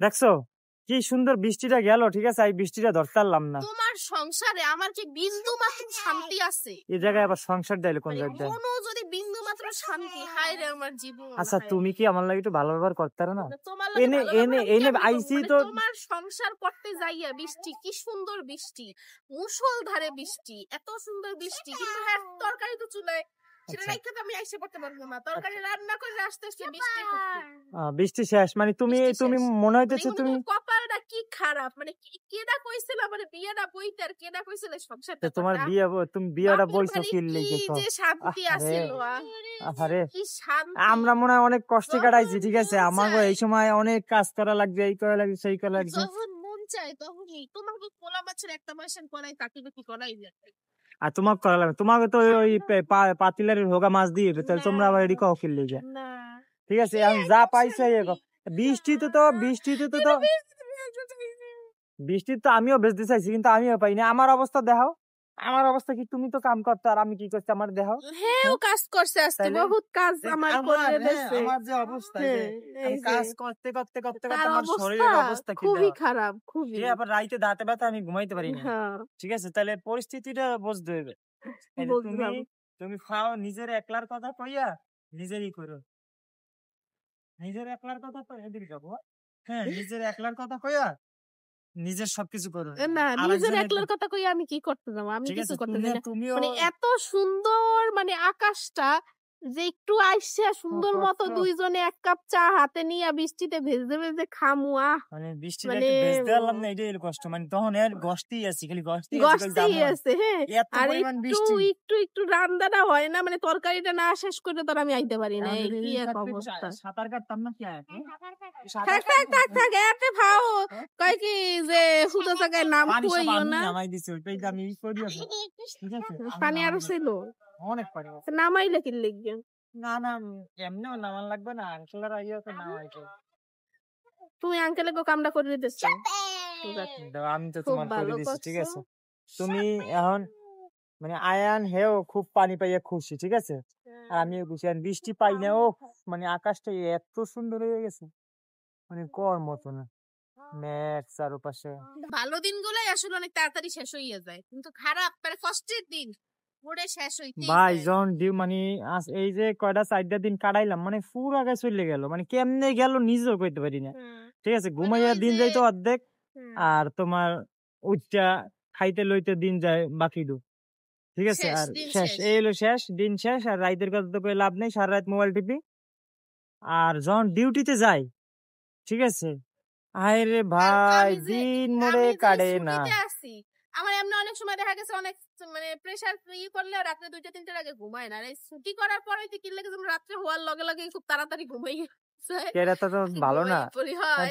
দেখছো কি সুন্দর বৃষ্টিটা গেল, ঠিক আছে, এই বৃষ্টিটা ধরতে পারলাম না। তোমার সংসারে আমার কি বিন্দু মাত্র শান্তি আছে? এই জায়গায় আবার সংসার দিলে কোন জায়গায়? কোনো যদি বিন্দু মাত্র শান্তি, হায় রে আমার জীবন। আচ্ছা তুমি কি আমার লাগি একটু ভালো ব্যবহার করতে পারো না? তোমার এনে এনে এনে আইছি তো তোমার সংসার করতে যাইয়া বৃষ্টি, কি সুন্দর বৃষ্টি, মুষলধারে বৃষ্টি, এত সুন্দর বৃষ্টি, কিন্তু হ্যাঁ তরকারি তো চুলায়, সেটা রাইখা তো আমি আইসা পড়তে পারবো না। তরকারি রান্না করে আসতে আসতে বৃষ্টি হচ্ছে। বৃষ্টি শেষ মানে তুমি মনে হইতেছে তুমি কপালটা কি খারাপ, মানে কেডা কইছিল আমার বিয়েটা বইতে, আর কেডা কইছিল সংসারটা? তোমার বিয়ে, তুমি বিয়েটা বইছো কি লাগি? কি যে শান্তি আছিল, আরে কি শান্তি। আমরা মনে হয় অনেক কষ্ট কাটাইছি, ঠিক আছে, আমাকে এই সময় অনেক কাজ করা লাগবে, এই করা লাগবে, সেই করা লাগবে। যখন মন চায় তখনই তোমাকে পোলা মাছের একটা মাসের করাই, তাকে কি করাই যায়। আর তোমাকে করা লাগবে, তোমাকে তো ওই পাতিলের হোগা মাছ দিয়ে তাহলে তোমরা আবার এডি কও কিনলে যা, ঠিক আছে, আমি যা পাইছি বৃষ্টিতে তো বৃষ্টিতে তো আমিও বেচতে চাইছি, কিন্তু আমিও পাই না। আমার অবস্থা দেখাও, আমার অবস্থা কি? তুমি তো কাম করতে আর আমি কি করছি, আমার দেখাও। হ্যাঁ কাজ করছে আজকে, বহুত কাজ আমার করে দিয়েছে। আমার যে অবস্থা, আমি কাজ করতে করতে করতে করতে আমার শরীরের অবস্থা খুবই খারাপ, খুবই। আবার রাইতে দাঁতে ব্যথা, আমি ঘুমাইতে পারি না, ঠিক আছে, তাহলে পরিস্থিতিটা বুঝতে হবে। তুমি খাও, নিজের একলার কথা কইয়া নিজেরই করো, নিজের একলার কথা এদিকে যাবো, হ্যাঁ নিজের একলার কথা কইয়া নিজের সবকিছু করো না। নিজের একলার কথা কই আমি কি করতে যাবো? আমি কিছু করতে যাই না। মানে এত সুন্দর, মানে আকাশটা যে একটু আইসা সুন্দর মতো দুইজনে এক কাপ চা হাতে নিয়ে বৃষ্টিতে ভেজে ভেজে খামু। মানে বৃষ্টিতে ভেজতে পারলাম না, এটাই কষ্ট। মানে তখন এর গস্তেই আছে, খালি গস্তেই আছে। হ্যাঁ, আর একটু একটু রান্নাটা হয় না, মানে তরকারিটা না শেষ করে তো আমি আইতে পারি না। কি এক অবস্থা। সাঁতার কাটতাম না কি? থাক এতে ভাও কয় কি যে হুদা জায়গায় নাম কইও না। নামাই দিছি ওইটাই আমি করি, ঠিক আছে। পানি আরো ছিল, অনেক পানি নামাইলে কি লাগবে? না এমনিও নামান লাগবে না, আঙ্কেলরা আইয়া তো নামাইছে। তুমি আঙ্কেলে গো কামটা করে দিতেছো, আমি তো তোমার করে দিছি, ঠিক আছে। তুমি এখন মানে আয়ান হেও খুব পানি পাইয়া খুশি, ঠিক আছে, আর আমিও খুশি। আর বৃষ্টি পাই না, ও মানে আকাশটা এত সুন্দর হয়ে গেছে, মানে কর মতো না, মেঘ চারপাশে। ভালো দিনগুলাই আসলে অনেক তাড়াতাড়ি শেষ হইয়া যায়, কিন্তু খারাপ মানে কষ্টের দিন শেষ হইতে ভাই জন ডিউ মানে এই যে কয়টা 4টা দিন কাটাইলাম, মানে পুরো আগে চলে গেল, মানে কেমনে গেল নিজেও কইতে পারি না, ঠিক আছে। ঘুমাইয়া দিন যাইতো অর্ধেক, আর তোমার উচ্চা খাইতে লইতে দিন যায় বাকি দু, ঠিক আছে। আর শেষ এই হলো শেষ দিন শেষ, আর রাইতের কথা তো লাভ নেই, সারা রাত মোবাইল টিপি। আর যখন ডিউটিতে যাই, ঠিক আছে, আরে ভাই দিন মোড়ে কাটে না। আমার এমনি অনেক সময় দেখা গেছে অনেক মানে প্রেসার করলে রাত্রে 2টা-3টার আগে ঘুমায় না। ছুটি করার পরে কি লাগে রাত্রে হওয়ার লগে লগে খুব তাড়াতাড়ি ঘুমাই। এটা তো ভালো না,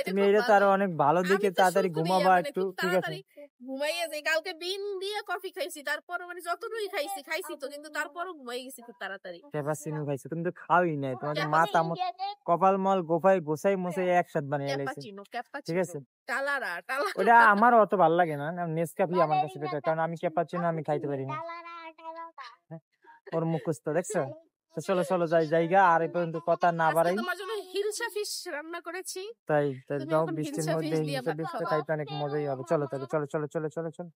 তুমি এটা তো আরো অনেক ভালো দিকে তাড়াতাড়ি ঘুমাবা একটু, ঠিক আছে। ঘুমাইয়ে যাই, কালকে বিন দিয়ে কফি খাইছি, তারপর মানে যতটুকুই খাইছি তো, কিন্তু তারপরও ঘুমাই গেছি খুব তাড়াতাড়ি। ক্যাপাচিনো খাইছো তুমি? তো খাওই নাই, তোমার মাথা কপাল মল গোসাই মোসাই একসাথে বানিয়ে লাইছে, ঠিক আছে। ওটা আমার অত ভালো লাগে না, নেসক্যাফে আমার কাছে বেটার, কারণ আমি ক্যাপাচিনো আমি খাইতে পারি না, ওর মুখস্থ দেখছো। তো চলো যাই জায়গা, আর এই পর্যন্ত কথা না বাড়াই। তোমার জন্য হিলসা ফিশ রান্না করেছি, তাই যাও, বৃষ্টির মধ্যে হিলসা ফিশ খাইতে অনেক মজাই হবে। চলো চলো।